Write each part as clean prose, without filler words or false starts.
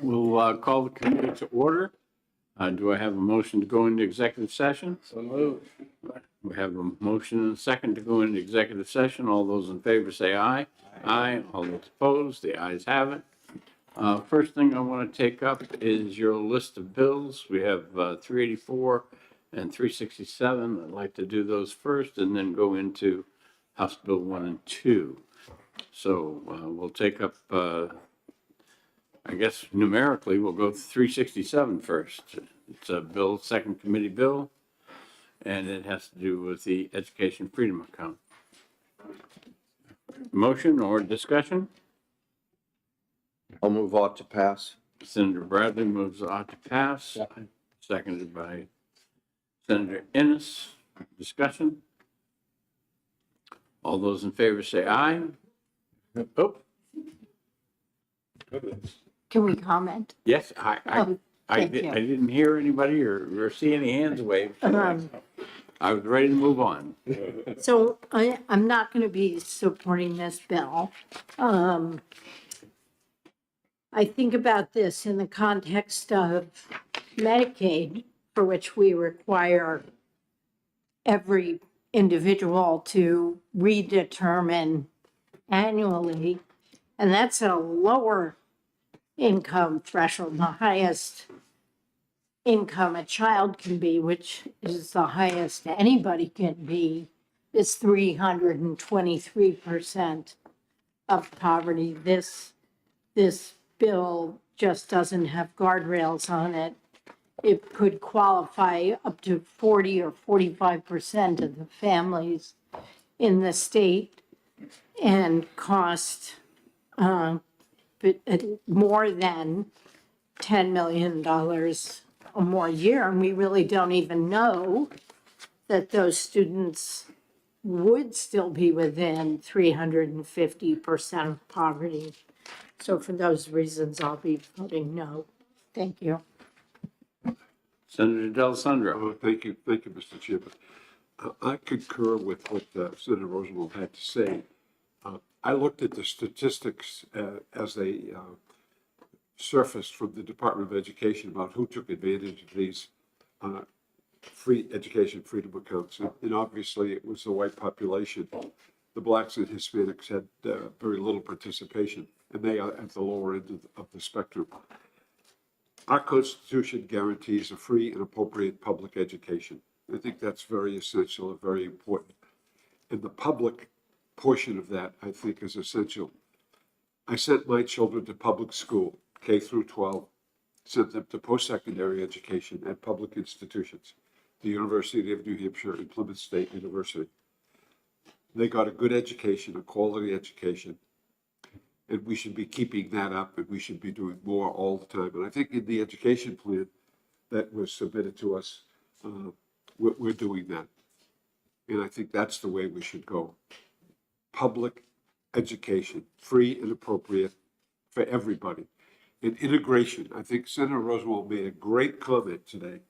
We'll call the committee to order. Do I have a motion to go into executive session? So moved. We have a motion and a second to go into executive session. All those in favor say aye. Aye. All those opposed, the ayes have it. First thing I want to take up is your list of bills. We have 384 and 367. I'd like to do those first and then go into House Bill 1 and 2. So we'll take up, I guess numerically, we'll go 367 first. It's a bill, second committee bill, and it has to do with the Education Freedom Account. Motion or discussion? I'll move on to pass. Senator Bradley moves ought to pass, seconded by Senator Ennis. Discussion? All those in favor say aye. Oh, Can we comment? yes, Oh, thank you. I didn't hear anybody or see any hands waved. So I was ready to move on. So I'm not going to be supporting this bill. I think about this in the context of Medicaid, for which we require every individual to redetermine annually, and that's a lower income threshold. The highest income a child can be, which is the highest anybody can be, is 323% of poverty. This bill just doesn't have guardrails on it. It could qualify up to 40 or 45% of the families in the state and cost more than $10 million or more a year. And we really don't even know that those students would still be within 350% of poverty. So for those reasons, I'll be voting no. Thank you. Senator D'Alessandro. Thank you, Mr. Chairman. I concur with what Senator Rosenwald had to say. I looked at the statistics as they surfaced from the Department of Education about who took advantage of these free education freedom accounts. And obviously it was the white population. The blacks and Hispanics had very little participation, and they are at the lower end of the spectrum. Our Constitution guarantees a free and appropriate public education. I think that's very essential and very important. And the public portion of that, I think, is essential. I sent my children to public school, K through 12, sent them to post-secondary education at public institutions, the University of New Hampshire and Plymouth State University. They got a good education, a quality education, and we should be keeping that up, and we should be doing more all the time. And I think in the education plan that was submitted to us, we're doing that. And I think that's the way we should go. Public education, free and appropriate for everybody. And integration, I think Senator Rosenwald made a great comment today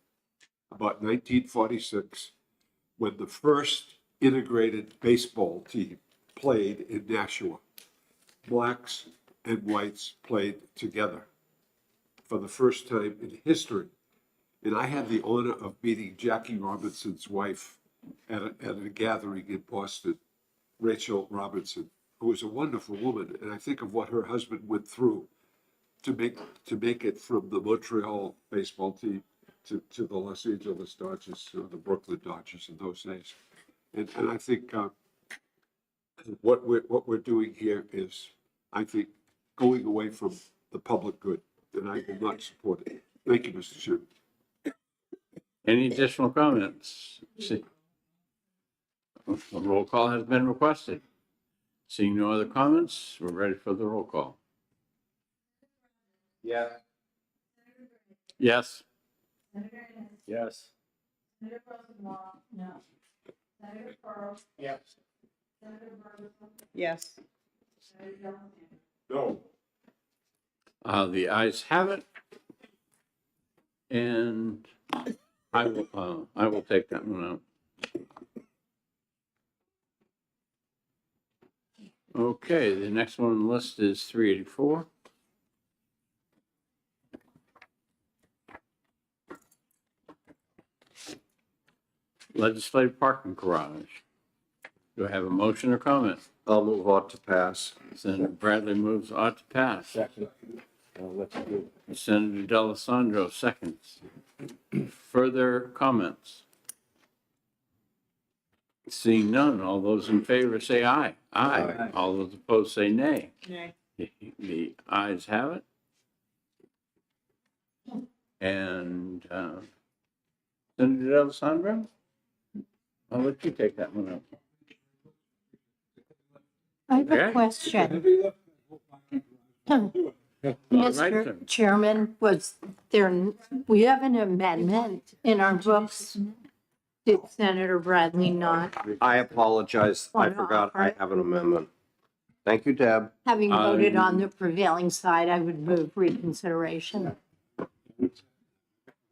about 1946, when the first integrated baseball team played in Nashua. Blacks and whites played together for the first time in history. And I had the honor of meeting Jackie Robinson's wife at a gathering in Boston, Rachel Robinson, who was a wonderful woman. And I think of what her husband went through to make it from the Montreal baseball team to the Los Angeles Dodgers, or the Brooklyn Dodgers in those days. And I think what we're doing here is, I think, going away from the public good, and I will not support it. Thank you, Mr. Chairman. Any additional comments? See, a roll call has been requested. Seeing no other comments, we're ready for the roll call. Yes. Yes. Yes. Senator Rosenwald, no. Senator Pearl, Yes. Senator Burleson, Yes. Senator Delahunt. No. The ayes have it. And I will take that one out. Okay, the next one on the list is 384. legislative parking garage. Do I have a motion or comment? I'll move ought to pass. Senator Bradley moves ought to pass. Second. Let's do. Senator D'Alessandro seconds. Further comments? Seeing none, all those in favor say aye. Aye. All those opposed say nay. Nay. The ayes have it. And Senator D'Alessandro, I'll let you take that one up. I have Okay. a question. All right, Mr. sir. Chairman, was there, we have an amendment in our books. Did Senator Bradley not, I apologize. I Wanna forgot I offer? have an amendment. Thank you, Deb. having voted Um, on the prevailing side, I would move reconsideration.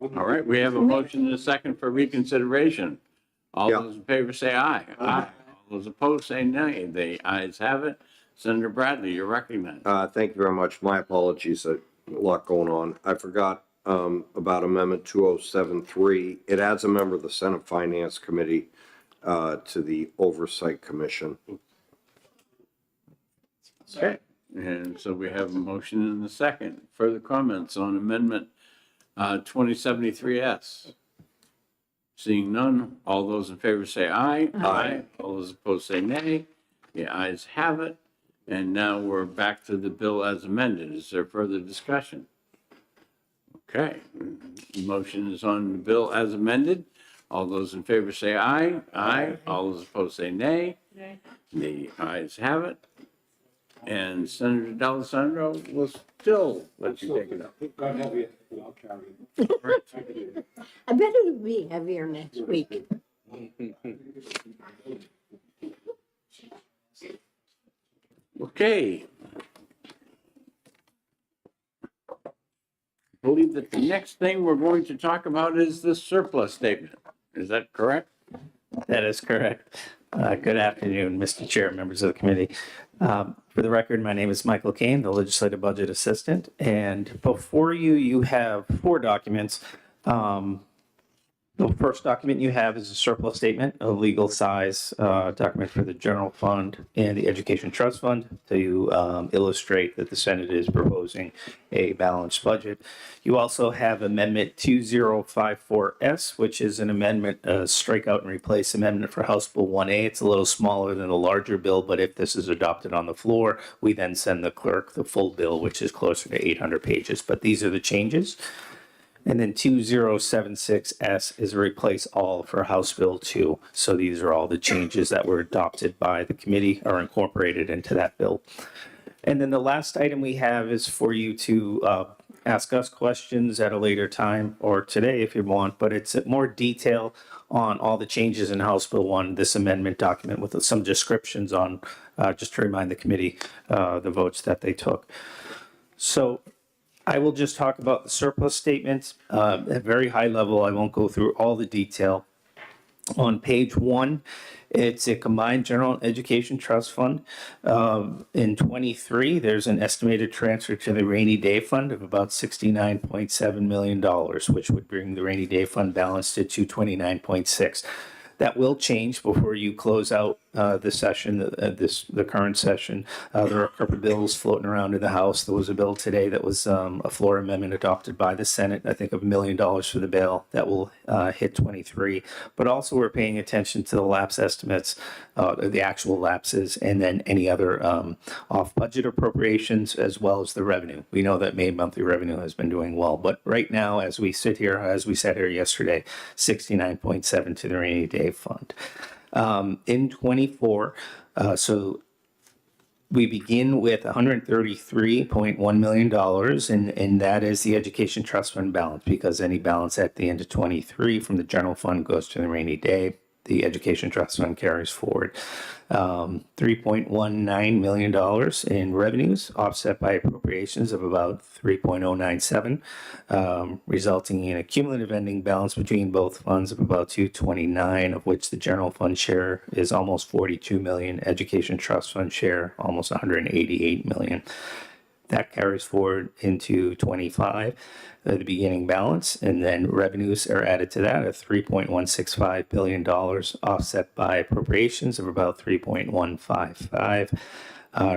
All right, we have a motion and a second for reconsideration. All Yeah. those in favor say aye. Aye. All those opposed say nay. The ayes have it. Senator Bradley, you're recognized. Thank you very much. My apologies. A lot going on. I forgot about Amendment 2073. It adds a member of the Senate Finance Committee to the Oversight Commission. Okay, and so we have a motion and a second. Further comments on Amendment 2073S? Seeing none, all those in favor say aye. Aye. All those opposed say nay. The ayes have it. And now we're back to the bill as amended. Is there further discussion? Okay, the motion is on the bill as amended. All those in favor say aye. Aye. All those opposed say nay. The ayes have it. And Senator D'Alessandro will still let you take it up. God help you. I'll carry it. I bet it'll be heavier next week. Okay. I believe that the next thing we're going to talk about is the surplus statement. Is that correct? That is correct. Good afternoon, Mr. Chair, members of the committee. For the record, my name is Michael Kane, the Legislative Budget Assistant, and before you, you have four documents. The first document you have is a surplus statement, a legal size document for the general fund and the education trust fund to illustrate that the Senate is proposing a balanced budget. You also have Amendment 2054S, which is an amendment, strike out and replace amendment for House Bill 1A. It's a little smaller than the larger bill, but if this is adopted on the floor, we then send the clerk the full bill, which is closer to 800 pages. But these are the changes. And then 2076S is replace all for House Bill 2. So these are all the changes that were adopted by the committee or incorporated into that bill. And then the last item we have is for you to ask us questions at a later time or today if you want, but it's more detail on all the changes in House Bill 1, this amendment document with some descriptions on, just to remind the committee, the votes that they took. So I will just talk about the surplus statements at a very high level. I won't go through all the detail. On page 1, it's a combined general and education trust fund. In 23, there's an estimated transfer to the rainy day fund of about $69.7 million, which would bring the rainy day fund balance to 229.6. That will change before you close out the session, the current session. There are a couple of bills floating around in the House. There was a bill today that was a floor amendment adopted by the Senate, I think of $1 million for the bill that will hit 23. But also we're paying attention to the lapse estimates, the actual lapses, and then any other off-budget appropriations as well as the revenue. We know that May monthly revenue has been doing well, but right now, as we sit here, as we sat here yesterday, 69.7 to the rainy day fund. In 24, so we begin with $133.1 million, and that is the education trust fund balance, because any balance at the end of 23 from the general fund goes to the rainy day. The education trust fund carries forward. $3.19 million in revenues, offset by appropriations of about 3.097, resulting in a cumulative ending balance between both funds of about 229, of which the general fund share is almost 42 million, education trust fund share almost 188 million. That carries forward into 25, the beginning balance, and then revenues are added to that of $3.165 billion, offset by appropriations of about 3.155,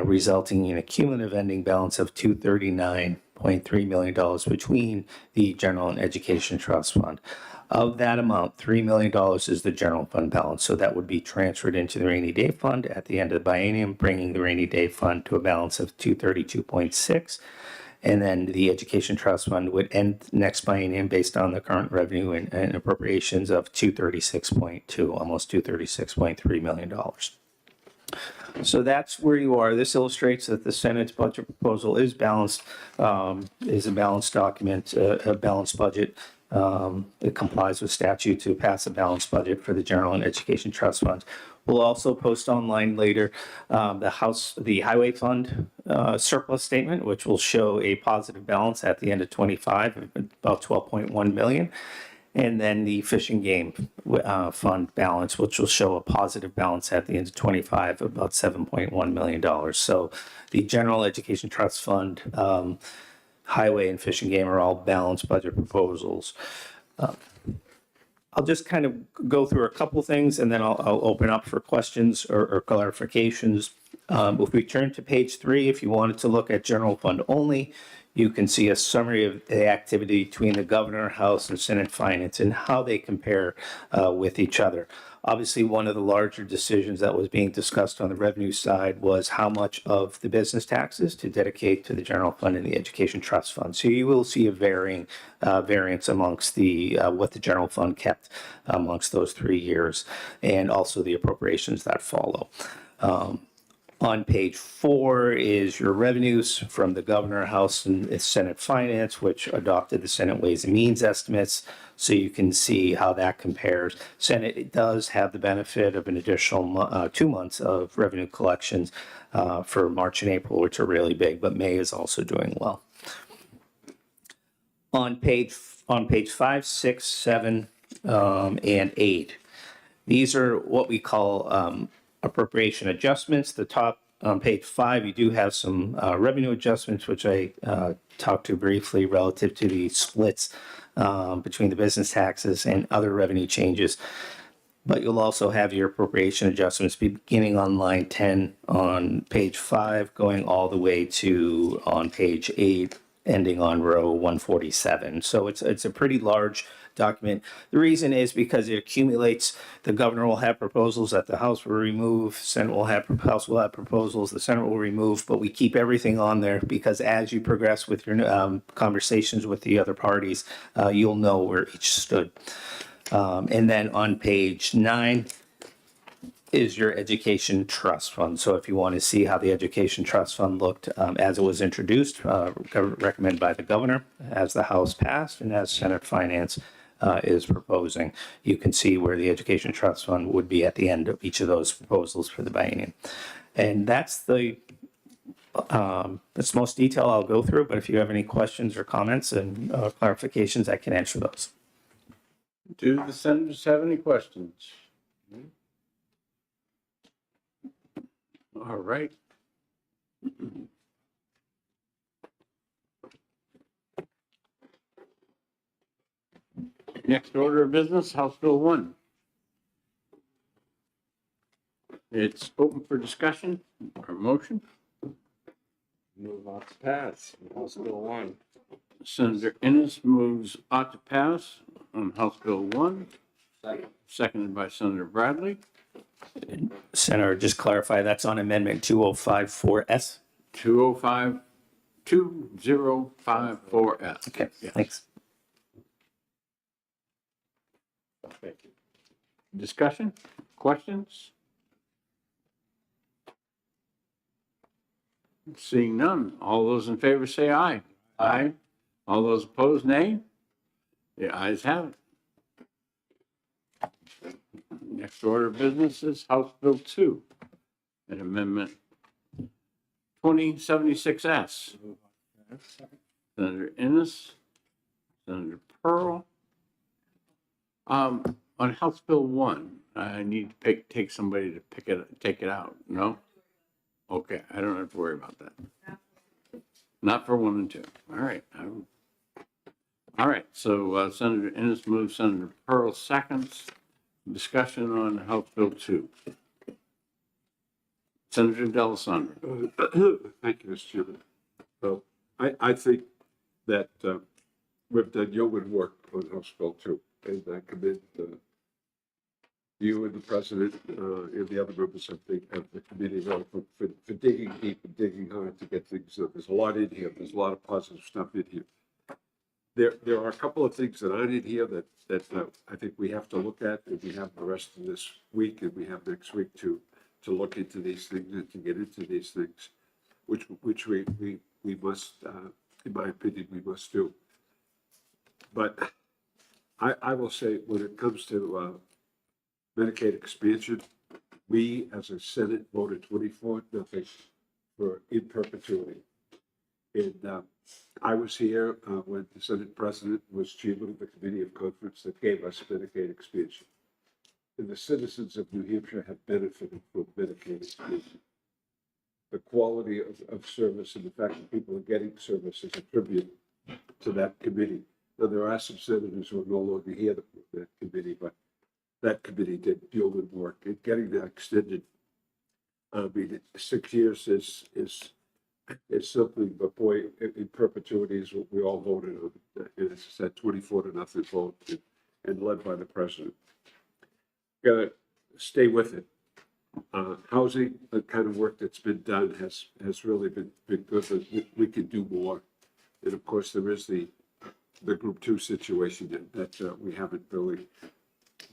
resulting in a cumulative ending balance of $239.3 million between the General and Education Trust Fund. Of that amount, $3 million is the general fund balance. So that would be transferred into the rainy day fund at the end of the biennium, bringing the rainy day fund to a balance of 232.6. And then the education trust fund would end next biennium based on the current revenue and appropriations of 236.2, almost $236.3 million. So that's where you are. This illustrates that the Senate's budget proposal is balanced, is a balanced document, a balanced budget. It complies with statute to pass a balanced budget for the general and education trust funds. We'll also post online later the highway fund surplus statement, which will show a positive balance at the end of 25 of about 12.1 million. And then the fish and game fund balance, which will show a positive balance at the end of 25 of about $7.1 million. So the general education trust fund, highway and fish and game are all balanced budget proposals. I'll just kind of go through a couple things and then I'll open up for questions or clarifications. If we turn to page 3, if you wanted to look at general fund only, you can see a summary of the activity between the governor, House, and Senate Finance and how they compare with each other. Obviously, one of the larger decisions that was being discussed on the revenue side was how much of the business taxes to dedicate to the general fund and the education trust fund. So you will see a variance amongst the what the general fund kept amongst those 3 years, and also the appropriations that follow. On page 4 is your revenues from the governor, House, and Senate Finance, which adopted the Senate Ways and Means estimates. So you can see how that compares. Senate does have the benefit of an additional 2 months of revenue collections for March and April, which are really big, but May is also doing well. On page 5, 6, 7, and 8, these are what we call appropriation adjustments. The top on page 5, you do have some revenue adjustments, which I talked to briefly relative to the splits between the business taxes and other revenue changes. But you'll also have your appropriation adjustments beginning on line 10 on page 5, going all the way to on page 8, ending on row 147. So it's a pretty large document. The reason is because it accumulates. The governor will have proposals that the House will remove, House will have proposals, the Senate will remove, but we keep everything on there because as you progress with your conversations with the other parties, you'll know where each stood. And then on page 9 is your education trust fund. So if you want to see how the education trust fund looked as it was introduced, recommended by the governor, as the House passed, and as Senate Finance is proposing, you can see where the education trust fund would be at the end of each of those proposals for the biennium. And that's that's most detail I'll go through, but if you have any questions or comments and clarifications, I can answer those. Do the senators have any questions? All right. Next order of business, House Bill 1. It's open for discussion or motion. Move on to pass, House Bill 1. Senator Innes moves ought to pass on House Bill 1. Seconded by Senator Bradley. Senator, just clarify, that's on Amendment 2054S? 2054S. Okay, Yes. thanks. Thank you. Discussion? Questions? Seeing none. All those in favor say aye. Aye. All those opposed, nay. The ayes have it. Next order of business is House Bill 2, an amendment 2076S. Senator Innes, Senator Pearl. On House Bill 1, I need to take somebody to take it out. No? Okay, I don't have to worry about that. Not for 1 and 2. All right. All right, so Senator Ennis moves, Senator Pearl seconds. Discussion on House Bill 2. Senator Delisandro. Thank you, Mr. Chairman. So I think that we've done yeoman work on House Bill 2, and I commend you and the president and the other members of the committee for digging deep and digging hard to get things done. There's a lot in here. There's a lot of positive stuff in here. There are a couple of things that aren't in here that I think we have to look at, and we have the rest of this week, and we have next week to look into these things and to get into these things, which we must, in my opinion, we must do. But I will say, when it comes to Medicaid expansion, we as a Senate voted 24-0 for in perpetuity. And I was here when the Senate President was chairman of the Committee of Conference that gave us Medicaid expansion. And the citizens of New Hampshire have benefited from Medicaid expansion. The quality of service and the fact that people are getting service is a tribute to that committee. Now, there are some senators who are no longer here that committee, but that committee did yeoman work in getting that extended. I mean, 6 years is something, but boy, in perpetuity is what we all voted on. And it's that 24-0 vote and led by the president. Gotta stay with it. Housing, the kind of work that's been done has really been good, but we can do more. And of course, there is the group 2 situation that we haven't really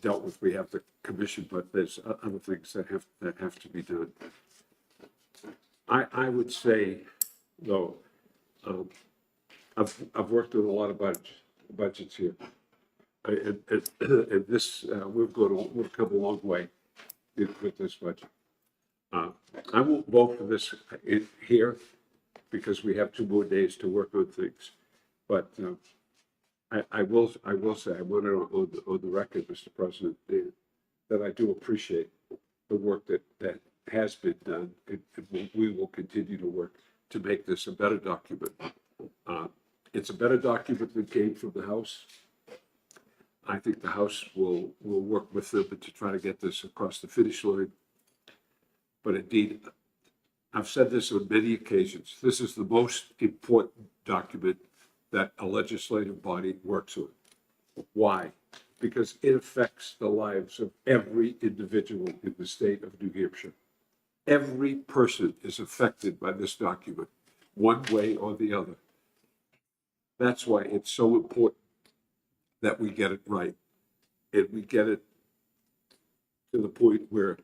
dealt with. We have the commission, but there's other things that have to be done. I would say, though, I've worked on a lot of budgets here, and this we've come a long way with this budget. I won't vote for this here because we have 2 more days to work on things, but I will say, I want it on the record, Mr. President, that I do appreciate the work that has been done, and we will continue to work to make this a better document. It's a better document than came from the House. I think the House will work with them to try to get this across the finish line. But indeed, I've said this on many occasions, this is the most important document that a legislative body works on. Why? Because it affects the lives of every individual in the state of New Hampshire. Every person is affected by this document, one way or the other. That's why it's so important that we get it right. And we get it to the point where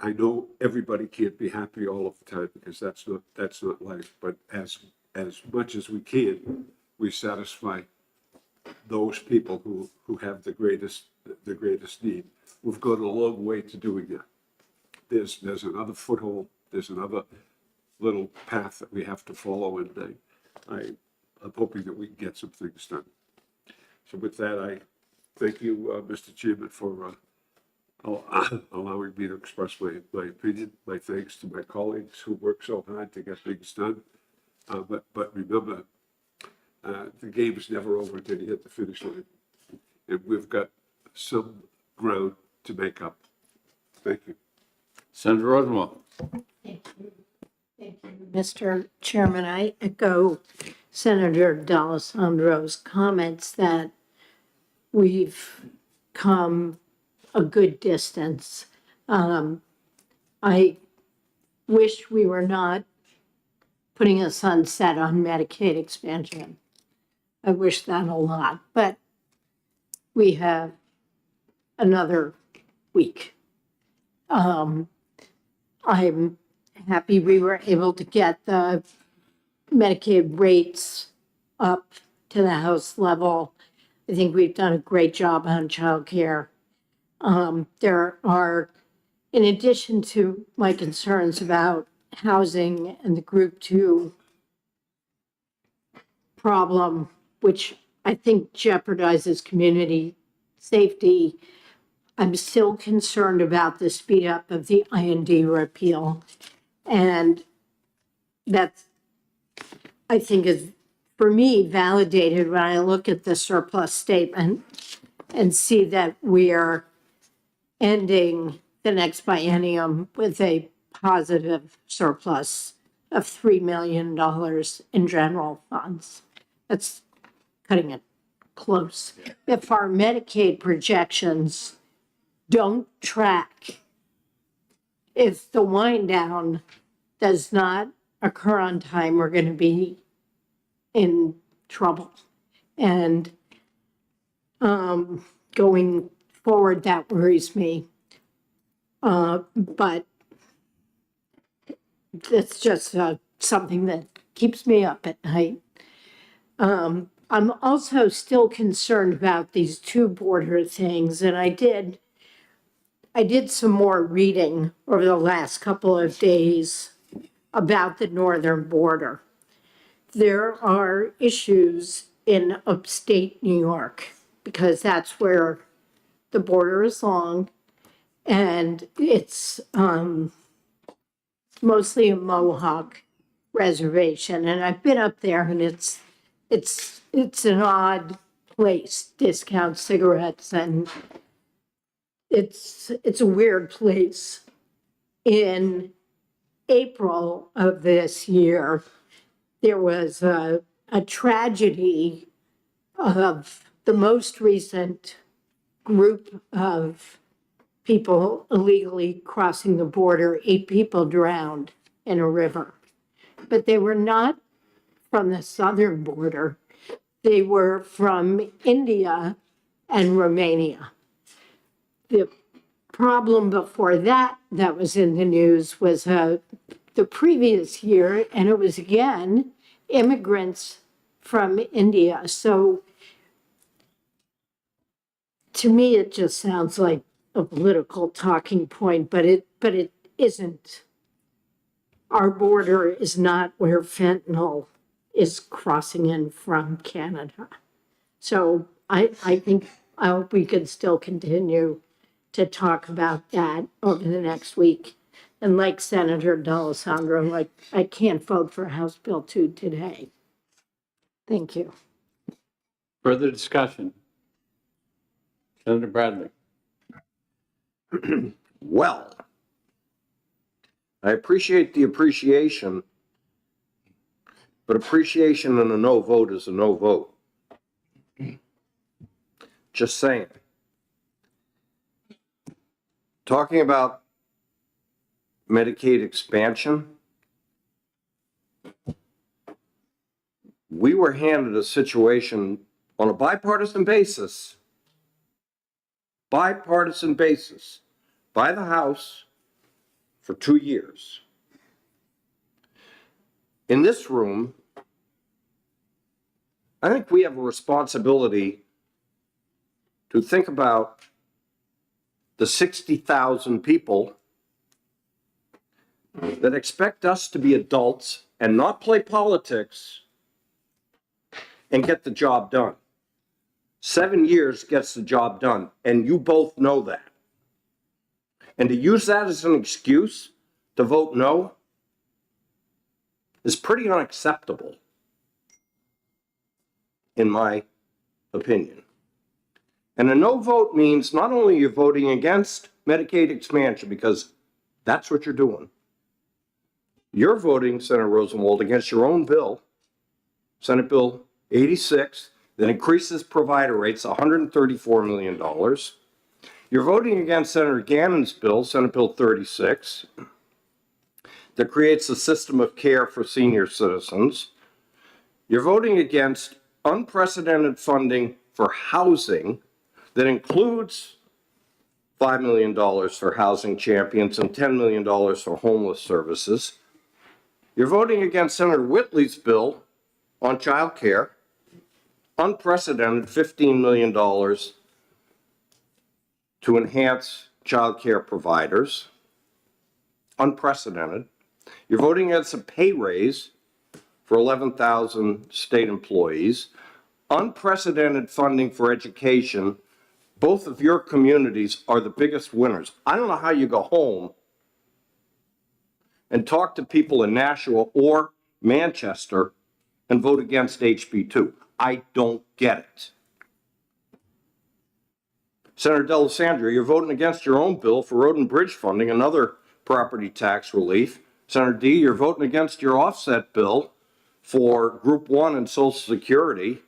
I know everybody can't be happy all of the time, because that's not life. But as much as we can, we satisfy those people who have the greatest need. We've gone a long way to doing that. There's another foothold. There's another little path that we have to follow, and I'm hoping that we can get some things done. So with that, I thank you, Mr. Chairman, for allowing me to express my opinion. My thanks to my colleagues who work so hard to get things done. But remember, the game is never over until you hit the finish line, and we've got some ground to make up. Thank you. Senator Rosenwald. Thank you. Thank you, Mr. Chairman. I echo Senator D'Alessandro's comments that we've come a good distance. I wish we were not putting a sunset on Medicaid expansion. I wish that a lot, but we have another week. I'm happy we were able to get the Medicaid rates up to the House level. I think we've done a great job on childcare. There are, in addition to my concerns about housing and the group 2 problem, which I think jeopardizes community safety, I'm still concerned about the speed up of the IND repeal. And that's, I think is, for me, validated when I look at the surplus statement and see that we are ending the next biennium with a positive surplus of $3 million in general funds. That's cutting it close. If our Medicaid projections don't track, if the wind down does not occur on time, we're going to be in trouble. And going forward, that worries me. But it's just something that keeps me up at night. I'm also still concerned about these two border things, and I did some more reading over the last couple of days about the northern border. There are issues in upstate New York because that's where the border is long, and it's mostly a Mohawk reservation. And I've been up there, and it's an odd place. Discount cigarettes, and it's a weird place. In April of this year, there was a tragedy of the most recent group of people illegally crossing the border. 8 people drowned in a river, but they were not from the southern border. They were from India and Romania. The problem before that was in the news was the previous year, and it was again immigrants from India. So to me, it just sounds like a political talking point, but it isn't. Our border is not where fentanyl is crossing in from Canada. So I hope we can still continue to talk about that over the next week. And like Senator D'Alessandro, like, I can't vote for House Bill 2 today. Thank you. Further discussion? Senator Bradley. Well, I appreciate the appreciation, but appreciation and a no vote is a no vote. Just saying. Talking about Medicaid expansion, we were handed a situation on a bipartisan basis by the House for 2 years. In this room, I think we have a responsibility to think about the 60,000 people that expect us to be adults and not play politics and get the job done. 7 years gets the job done, and you both know that. And to use that as an excuse to vote no is pretty unacceptable, in my opinion. And a no vote means not only you're voting against Medicaid expansion, because that's what you're doing. You're voting, Senator Rosenwald, against your own bill, Senate Bill 86, that increases provider rates $134 million. You're voting against Senator Gannon's bill, Senate Bill 36, that creates a system of care for senior citizens. You're voting against unprecedented funding for housing that includes $5 million for Housing Champions and $10 million for homeless services. You're voting against Senator Whitley's bill on child care, unprecedented $15 million to enhance child care providers, unprecedented. You're voting against a pay raise for 11,000 state employees, unprecedented funding for education. Both of your communities are the biggest winners. I don't know how you go home and talk to people in Nashua or Manchester and vote against HB2. I don't get it. Senator D'Alessandro, you're voting against your own bill for road and bridge funding, another property tax relief. Senator D, you're voting against your offset bill for Group 1 and Social Security.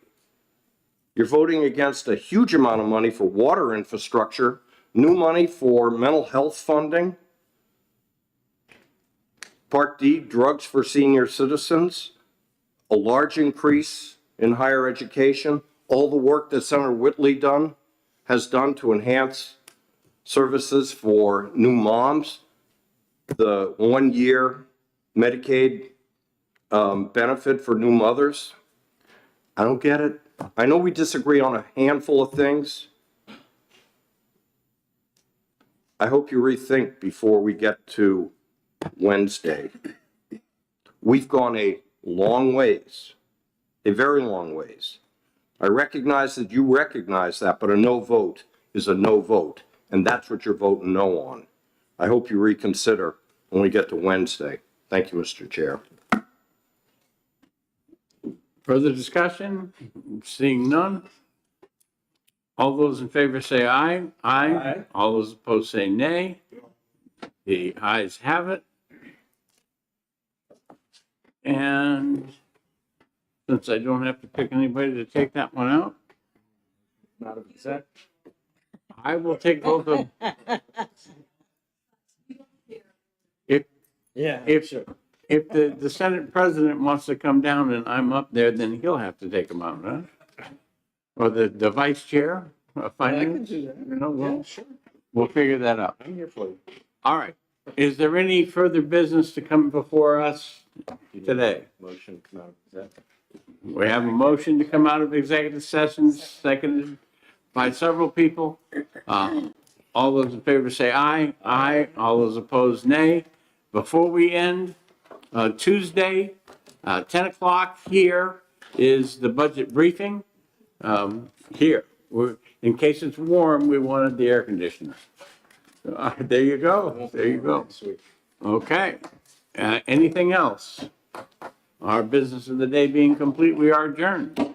You're voting against a huge amount of money for water infrastructure, new money for mental health funding, Part D, drugs for senior citizens, a large increase in higher education, all the work that Senator Whitley has done to enhance services for new moms, the 1-year Medicaid benefit for new mothers. I don't get it. I know we disagree on a handful of things. I hope you rethink before we get to Wednesday. We've gone a long ways, a very long ways. I recognize that you recognize that, but a no vote is a no vote, and that's what you're voting no on. I hope you reconsider when we get to Wednesday. Thank you, Mr. Chair. Further discussion? Seeing none? All those in favor say aye. Aye. All those opposed say nay. The ayes have it. And since I don't have to pick anybody to take that one out, Not of consent. I will take both of. Yeah, If- sure. If the Senate President wants to come down and I'm up there, then he'll have to take them out, huh? Or the Vice Chair of Finance? do that. You know, Yeah, sure. we'll figure that out. I'm here for you. All right. Is there any further business to come before us today? Motion come out of consent. We have a motion to come out of executive session, seconded by several people. All those in favor say aye. Aye. All those opposed, nay. Before we end, Tuesday, 10 o'clock here is the budget briefing. Here, in case it's warm, we wanted the air conditioner. There you go. There you go. Sweet. Okay. Anything else? Our business of the day being complete, we are adjourned.